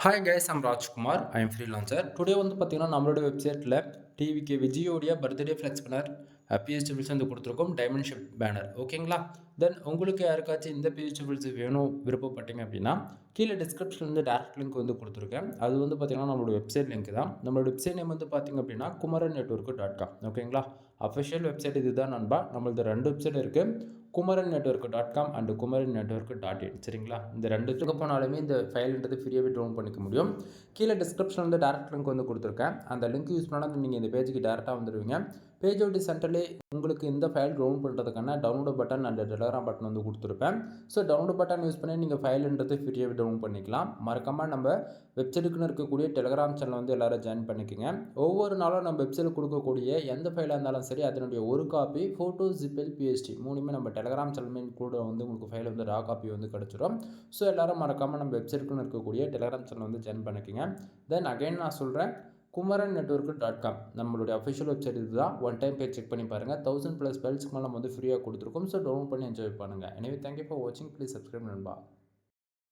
Hi guys, I'm Rajkumar. I am freelancer. Today வந்து பார்த்தீங்கன்னா, நம்மளோட வெப்சைட்டில் டிவிகே விஜயோடைய birthday flex banner PSD files வந்து கொடுத்துருக்கோம். டைமண்ட் ஷிப் பேனர் ஓகேங்களா. தென் உங்களுக்கு யாருக்காச்சும் இந்த பிஹெச்டி ஃபில்ஸ் வேணும் விருப்பப்பட்டீங்க அப்படின்னா கீழே டிஸ்கிரிப்ஷனில் வந்து டேரக்ட் லிங்க் வந்து கொடுத்துருக்கேன். அது வந்து பார்த்தீங்கன்னா நம்மளோட வெப்சைட் லிங்க் தான். நம்மளோட வெப்சைட் நேம் வந்து பார்த்தீங்க அப்படின்னா kumaran-network.com ஓகேங்களா. அஃபிஷியல் வெப்சைட் இதுதான் நண்பா. நம்மளது 2 வெப்சைட் இருக்குது. kumaran-network.com அண்ட் kumaran-network.in சரிங்களா. இந்த ரெண்டுத்துக்கு போனாலுமே இந்த ஃபைல்ன்றது ஃப்ரீயாகவே டவுன் பண்ணிக்க முடியும். கீழே டிஸ்கிரிப்ஷன் வந்து டேரக்ட் லிங்க் வந்து கொடுத்துருக்கேன். அந்த லிங்க் யூஸ் பண்ணால் நீங்கள் இந்த பேஜுக்கு டேரெக்டாக வந்துடுவீங்க. பேஜோட சென்டர்லே உங்களுக்கு இந்த ஃபைல் டவுன் பண்ணுறதுக்கான download button and Telegram button வந்து கொடுத்துருப்பேன். ஸோ டவுன்லோட் பட்டன் யூஸ் பண்ணி நீங்கள் ஃபைல்ன்றது ஃப்ரீயாகவே டவுன் பண்ணிக்கலாம். மறக்காமல் நம்ம வெப்சைட்டுக்குன்னு இருக்கக்கூடிய டெலகிராம் சேனல் வந்து எல்லோரும் ஜாயின் பண்ணிக்கோங்க. ஒவ்வொரு நாளும் நம்ம வெப்சைட்டில் கொடுக்கக்கூடிய எந்த ஃபைலாக இருந்தாலும் சரி அதனுடைய ஒரு காப்பி ஃபோட்டோ ஜிப்எல் பிஎஸ்டி மூணுமே நம்ம டெலகிராம் சேனல் கூட வந்து உங்களுக்கு ஃபைல் வந்து ரா காப்பி வந்து கிடச்சிடும். ஸோ எல்லோரும் மறக்காமல் நம்ம வெப்சைட்டுக்குன்னு இருக்கக்கூடிய டெலகிராம் சேனல் வந்து ஜாயின் பண்ணிக்கோங்க. தென் அகைன் நான் சொல்கிறேன், kumaran-network.com நம்மளுடைய அஃபிஷியல் வெப்சைட் இதுதான். ஒன் டைம் போய் செக் பண்ணி பாருங்கள். 1000+ ஃபைல்ஸ்க்கு மேலே நம்ம வந்து ஃப்ரீயாக கொடுத்துருக்கோம். ஸோ டவுன்லோட் பண்ணி என்ஜாய் பண்ணுங்கள். எனவே தேங்க்யூ ஃபார் வாட்சிங். ப்ளீஸ் சப்ஸ்கிரைப் நண்பா.